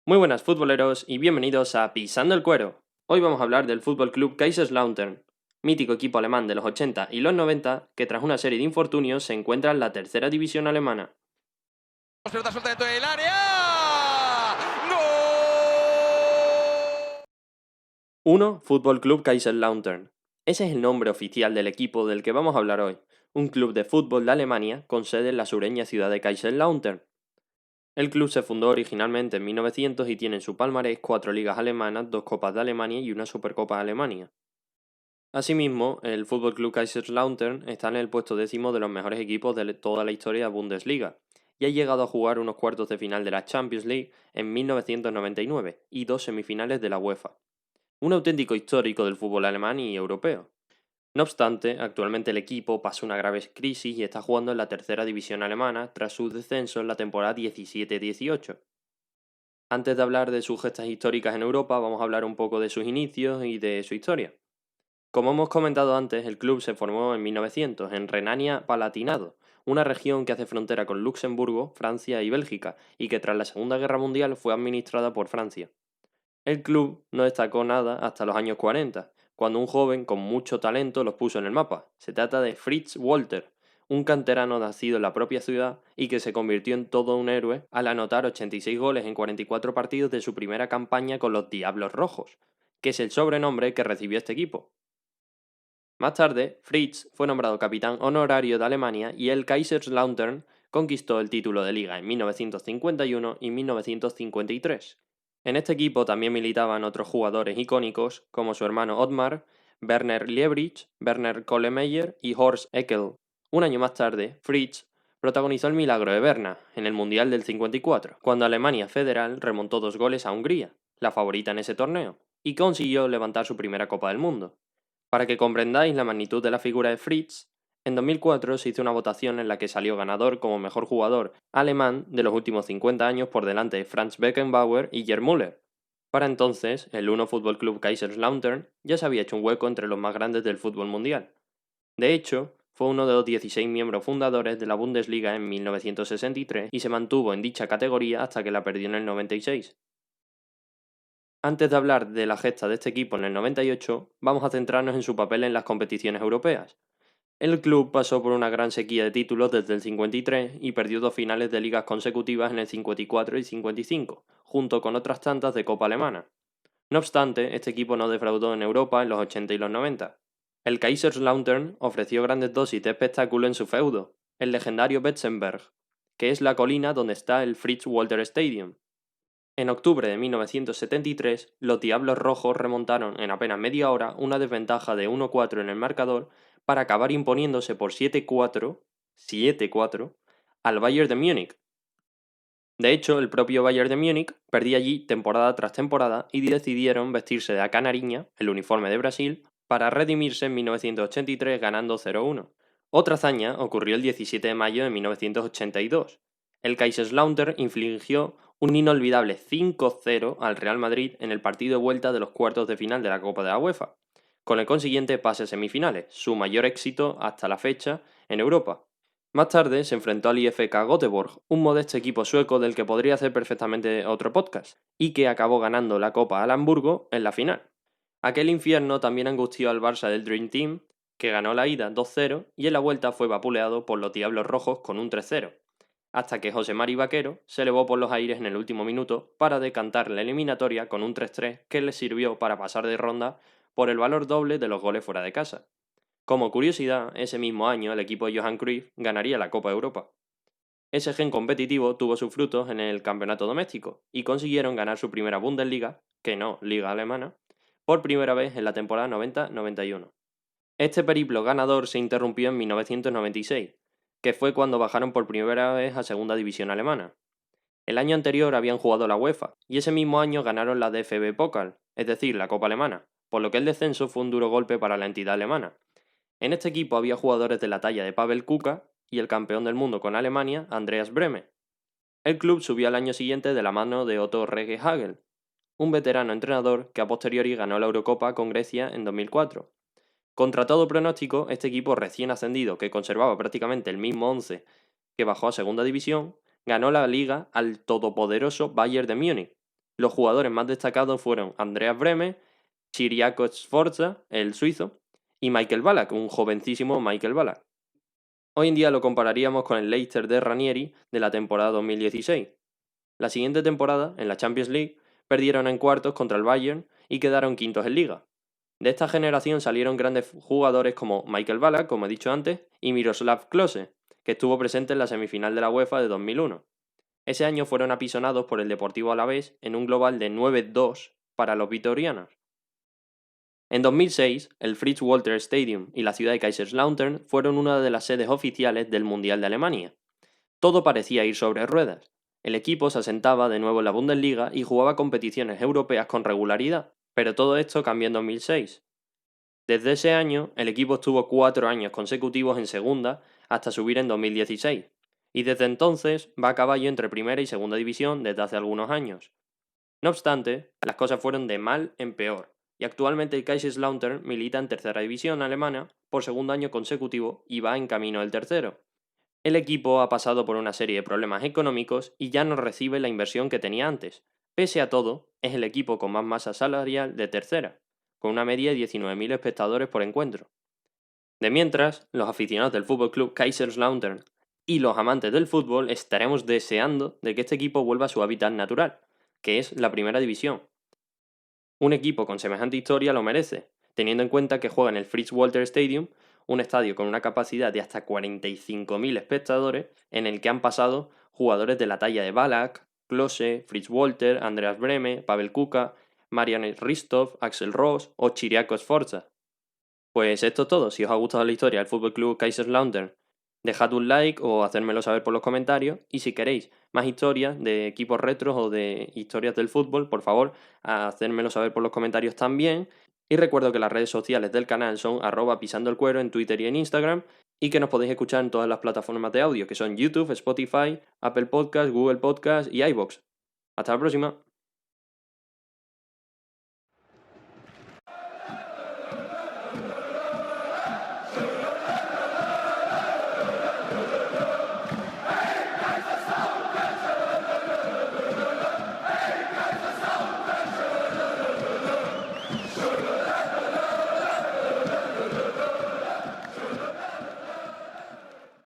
Muy buenas futboleros y bienvenidos a Pisando el Cuero. Hoy vamos a hablar del Fútbol Club Kaiserslautern, mítico equipo alemán de los 80 y los 90 que tras una serie de infortunios se encuentra en la tercera división alemana. Pelota suelta dentro del área. ¡Gol! 1. Fútbol Club Kaiserslautern. Ese es el nombre oficial del equipo del que vamos a hablar hoy, un club de fútbol de Alemania con sede en la sureña ciudad de Kaiserslautern. El club se fundó originalmente en 1900 y tiene en su palmarés 4 ligas alemanas, 2 copas de Alemania y una Supercopa de Alemania. Asimismo, el FC Kaiserslautern está en el puesto 10º de los mejores equipos de toda la historia de Bundesliga y ha llegado a jugar unos cuartos de final de la Champions League en 1999 y 2 semifinales de la UEFA. Un auténtico histórico del fútbol alemán y europeo. No obstante, actualmente el equipo pasa una grave crisis y está jugando en la tercera división alemana tras su descenso en la temporada 17-18. Antes de hablar de sus gestas históricas en Europa, vamos a hablar un poco de sus inicios y de su historia. Como hemos comentado antes, el club se formó en 1900 en Renania-Palatinado, una región que hace frontera con Luxemburgo, Francia y Bélgica, y que tras la Segunda Guerra Mundial fue administrada por Francia. El club no destacó nada hasta los años 40, cuando un joven con mucho talento los puso en el mapa. Se trata de Fritz Walter, un canterano nacido en la propia ciudad y que se convirtió en todo un héroe al anotar 86 goles en 44 partidos de su primera campaña con los Diablos Rojos, que es el sobrenombre que recibió este equipo. Más tarde, Fritz fue nombrado capitán honorario de Alemania y el Kaiserslautern conquistó el título de liga en 1951 y 1953. En este equipo también militaban otros jugadores icónicos como su hermano Ottmar, Werner Liebrich, Werner Kohlemeyer y Horst Eckel. Un año más tarde, Fritz protagonizó el milagro de Berna en el Mundial del 54, cuando Alemania Federal remontó 2 goles a Hungría, la favorita en ese torneo, y consiguió levantar su primera Copa del Mundo. Para que comprendáis la magnitud de la figura de Fritz, en 2004 se hizo una votación en la que salió ganador como mejor jugador alemán de los últimos 50 años por delante de Franz Beckenbauer y Gerd Müller. Para entonces, el Uno Fútbol Club Kaiserslautern ya se había hecho un hueco entre los más grandes del fútbol mundial. De hecho, fue uno de los 16 miembros fundadores de la Bundesliga en 1963 y se mantuvo en dicha categoría hasta que la perdió en el 96. Antes de hablar de la gesta de este equipo en el 98, vamos a centrarnos en su papel en las competiciones europeas. El club pasó por una gran sequía de títulos desde el 53 y perdió 2 finales de ligas consecutivas en el 54 y 55, junto con otras tantas de Copa Alemana. No obstante, este equipo no defraudó en Europa en los 80 y los 90. El Kaiserslautern ofreció grandes dosis de espectáculo en su feudo, el legendario Betzenberg, que es la colina donde está el Fritz Walter Stadium. En octubre de 1973, los Diablos Rojos remontaron en apenas media hora una desventaja de 1-4 en el marcador para acabar imponiéndose por 7-4 al Bayern de Múnich. De hecho, el propio Bayern de Múnich perdía allí temporada tras temporada y decidieron vestirse de canariña, el uniforme de Brasil, para redimirse en 1983 ganando 0-1. Otra hazaña ocurrió el 17 de mayo de 1982. El Kaiserslautern infligió un inolvidable 5-0 al Real Madrid en el partido de vuelta de los cuartos de final de la Copa de la UEFA, con el consiguiente pase a semifinales, su mayor éxito hasta la fecha en Europa. Más tarde se enfrentó al IFK Göteborg, un modesto equipo sueco del que podría hacer perfectamente otro podcast, y que acabó ganando la Copa al Hamburgo en la final. Aquel infierno también angustió al Barça del Dream Team, que ganó la ida 2-0 y en la vuelta fue vapuleado por los Diablos Rojos con un 3-0, hasta que José Mari Vaquero se elevó por los aires en el último minuto para decantar la eliminatoria con un 3-3 que le sirvió para pasar de ronda por el valor doble de los goles fuera de casa. Como curiosidad, ese mismo año el equipo de Johan Cruyff ganaría la Copa Europa. Ese gen competitivo tuvo sus frutos en el campeonato doméstico y consiguieron ganar su primera Bundesliga, que no Liga Alemana, por primera vez en la temporada 90-91. Este periplo ganador se interrumpió en 1996, que fue cuando bajaron por primera vez a Segunda División Alemana. El año anterior habían jugado la UEFA y ese mismo año ganaron la DFB Pokal, es decir, la Copa Alemana, por lo que el descenso fue un duro golpe para la entidad alemana. En este equipo había jugadores de la talla de Pavel Kuka y el campeón del mundo con Alemania, Andreas Brehme. El club subió al año siguiente de la mano de Otto Rehhagel, un veterano entrenador que a posteriori ganó la Eurocopa con Grecia en 2004. Contra todo pronóstico, este equipo recién ascendido, que conservaba prácticamente el mismo 11 que bajó a segunda división, ganó la liga al todopoderoso Bayern de Múnich. Los jugadores más destacados fueron Andreas Brehme, Cyriacos Sforza, el suizo, y Michael Ballack, un jovencísimo Michael Ballack. Hoy en día lo compararíamos con el Leicester de Ranieri de la temporada 2016. La siguiente temporada, en la Champions League, perdieron en cuartos contra el Bayern y quedaron quintos en liga. De esta generación salieron grandes jugadores como Michael Ballack, como he dicho antes, y Miroslav Klose, que estuvo presente en la semifinal de la UEFA de 2001. Ese año fueron apisonados por el Deportivo Alavés en un global de 9-2 para los vitorianos. En 2006, el Fritz-Walter Stadium y la ciudad de Kaiserslautern fueron una de las sedes oficiales del Mundial de Alemania. Todo parecía ir sobre ruedas. El equipo se asentaba de nuevo en la Bundesliga y jugaba competiciones europeas con regularidad, pero todo esto cambió en 2006. Desde ese año, el equipo estuvo 4 años consecutivos en segunda hasta subir en 2016, y desde entonces va a caballo entre primera y segunda división desde hace algunos años. No obstante, las cosas fueron de mal en peor, y actualmente el Kaiserslautern milita en tercera división alemana por segundo año consecutivo y va en camino del tercero. El equipo ha pasado por una serie de problemas económicos y ya no recibe la inversión que tenía antes. Pese a todo, es el equipo con más masa salarial de tercera, con una media de 19.000 espectadores por encuentro. De mientras, los aficionados del Fútbol Club Kaiserslautern y los amantes del fútbol estaremos deseando de que este equipo vuelva a su hábitat natural, que es la primera división. Un equipo con semejante historia lo merece, teniendo en cuenta que juega en el Fritz-Walter Stadium, un estadio con una capacidad de hasta 45.000 espectadores, en el que han pasado jugadores de la talla de Ballack, Klose, Fritz-Walter, Andreas Brehme, Pavel Kuka, Marian Ristov, Axel Ross o Cyriacos Sforza. Pues esto es todo. Si os ha gustado la historia del Fútbol Club Kaiserslautern, dejad un like o hacérmelo saber por los comentarios. Y si queréis más historias de equipos retros o de historias del fútbol, por favor, hacérmelo saber por los comentarios también. Y recuerdo que las redes sociales del canal son @pisandoelcuero en Twitter y en Instagram, y que nos podéis escuchar en todas las plataformas de audio, que son YouTube, Spotify, Apple Podcast, Google Podcast y iVoox. Hasta la próxima.